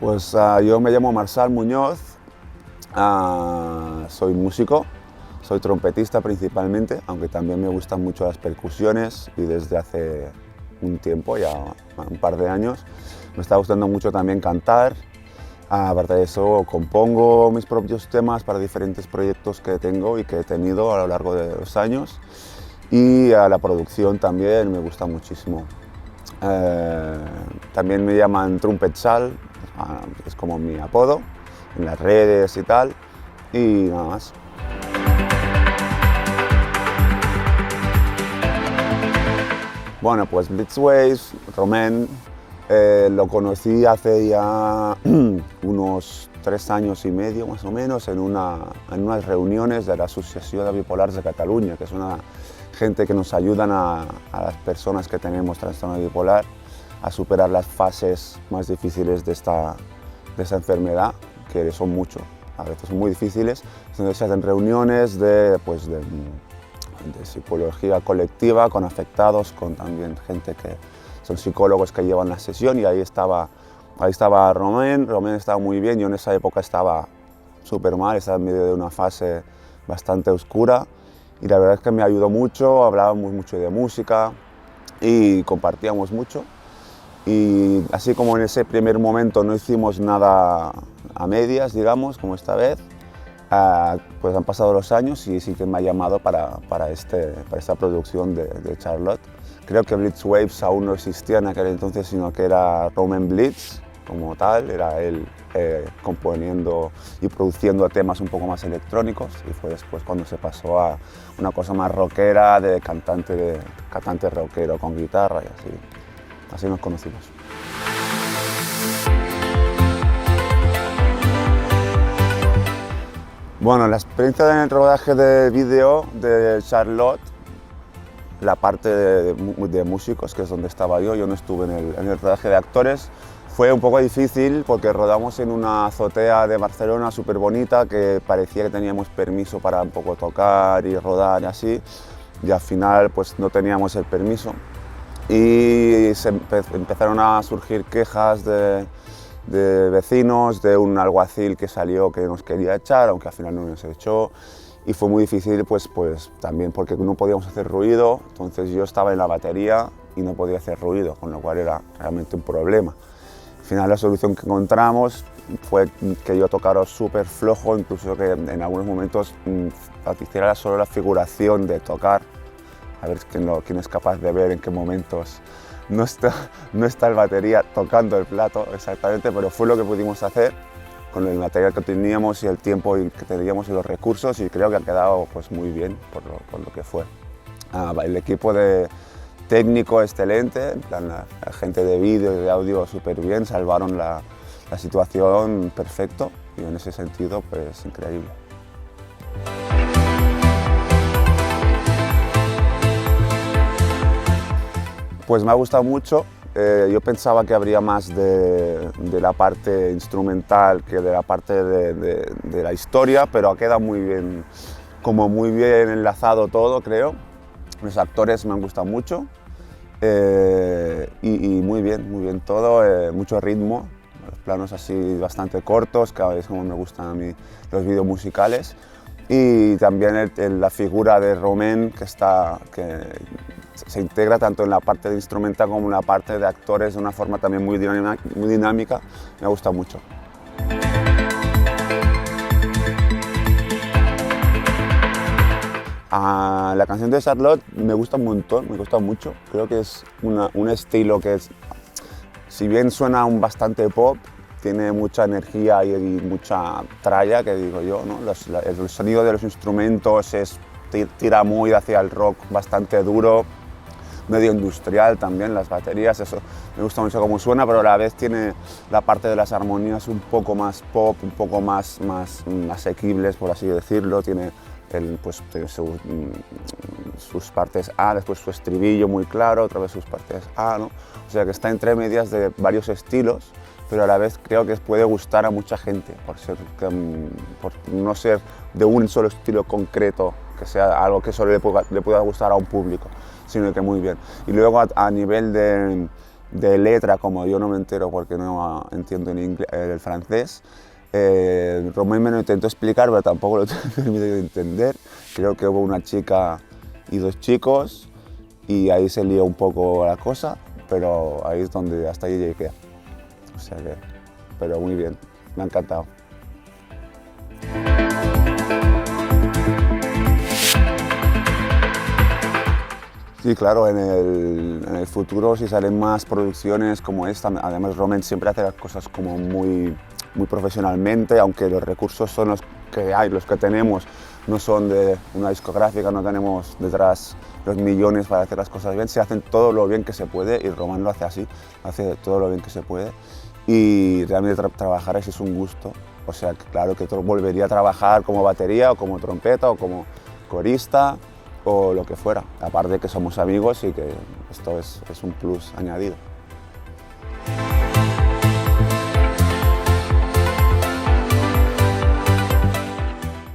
Pues yo me llamo Marsal Muñoz, soy músico, soy trompetista principalmente, aunque también me gustan mucho las percusiones y desde hace un tiempo, ya un par de años, me está gustando mucho también cantar. Aparte de eso, compongo mis propios temas para diferentes proyectos que tengo y que he tenido a lo largo de los años, y a la producción también me gusta muchísimo. También me llaman Trumpetsal, es como mi apodo en las redes y tal, y nada más. Bueno, pues Blitzwaves, Romain, lo conocí hace ya unos 3 años y medio más o menos en unas reuniones de la Asociación de Bipolars de Cataluña, que es una gente que nos ayudan a las personas que tenemos trastorno bipolar a superar las fases más difíciles de esta enfermedad, que son mucho, a veces son muy difíciles. Entonces se hacen reuniones de psicología colectiva con afectados, con también gente que son psicólogos que llevan la sesión, y ahí estaba Romain. Romain estaba muy bien, yo en esa época estaba súper mal, estaba en medio de una fase bastante oscura, y la verdad es que me ayudó mucho, hablábamos mucho de música y compartíamos mucho. Y así como en ese primer momento no hicimos nada a medias, digamos, como esta vez, pues han pasado los años y sí que me ha llamado para esta producción de Charlotte. Creo que Blitzwaves aún no existía en aquel entonces, sino que era Romain Blitz como tal, era él componiendo y produciendo temas un poco más electrónicos, y fue después cuando se pasó a una cosa más rockera, de cantante rockero con guitarra, y así nos conocimos. Bueno, la experiencia en el rodaje de vídeo de Charlotte, la parte de músicos, que es donde estaba yo no estuve en el rodaje de actores, fue un poco difícil porque rodamos en una azotea de Barcelona súper bonita, que parecía que teníamos permiso para un poco tocar y rodar y así, y al final pues no teníamos el permiso, y empezaron a surgir quejas de vecinos, de un alguacil que salió que nos quería echar, aunque al final no nos echó, y fue muy difícil pues también porque no podíamos hacer ruido. Entonces yo estaba en la batería y no podía hacer ruido, con lo cual era realmente un problema. Al final la solución que encontramos fue que yo tocara súper flojo, incluso que en algunos momentos hiciera solo la figuración de tocar, a ver quién es capaz de ver en qué momentos no está el batería tocando el plato exactamente, pero fue lo que pudimos hacer con el material que teníamos y el tiempo que teníamos y los recursos, y creo que ha quedado pues muy bien por lo que fue. El equipo de técnico excelente, en plan, la gente de vídeo y de audio súper bien, salvaron la situación perfecto, y en ese sentido pues increíble. Pues me ha gustado mucho. Yo pensaba que habría más de la parte instrumental que de la parte de la historia, pero ha quedado muy bien, como muy bien enlazado todo, creo. Los actores me han gustado mucho, y muy bien todo, mucho ritmo, los planos así bastante cortos, cada vez como me gustan a mí los vídeos musicales, y también la figura de Romain, que se integra tanto en la parte de instrumental como en la parte de actores de una forma también muy dinámica, me ha gustado mucho. La canción de Charlotte me gusta un montón, me gusta mucho. Creo que es un estilo que si bien suena bastante pop, tiene mucha energía y mucha tralla, que digo yo, ¿no? El sonido de los instrumentos tira muy hacia el rock bastante duro, medio industrial también, las baterías, eso me gusta mucho cómo suena, pero a la vez tiene la parte de las armonías un poco más pop, un poco más asequibles, por así decirlo. Tiene sus partes A, después su estribillo muy claro, otra vez sus partes A, ¿no? O sea que está entre medias de varios estilos, pero a la vez creo que puede gustar a mucha gente, por no ser de un solo estilo concreto, que sea algo que solo le pueda gustar a un público, sino que muy bien. Y luego a nivel de letra, como yo no me entero porque no entiendo el francés. Romain me lo intentó explicar, pero tampoco lo he permitido entender. Creo que hubo una chica y dos chicos y ahí se lió un poco la cosa, pero ahí es donde hasta ahí llegué. O sea que, pero muy bien, me ha encantado. Sí, claro, en el futuro si salen más producciones como esta, además Romain siempre hace las cosas como muy profesionalmente, aunque los recursos son los que hay, los que tenemos, no son de una discográfica, no tenemos detrás los millones para hacer las cosas bien, se hacen todo lo bien que se puede y Romain lo hace así, hace todo lo bien que se puede y realmente trabajar así es un gusto, o sea, claro que volvería a trabajar como batería o como trompeta o como corista o lo que fuera, aparte de que somos amigos y que esto es un plus añadido.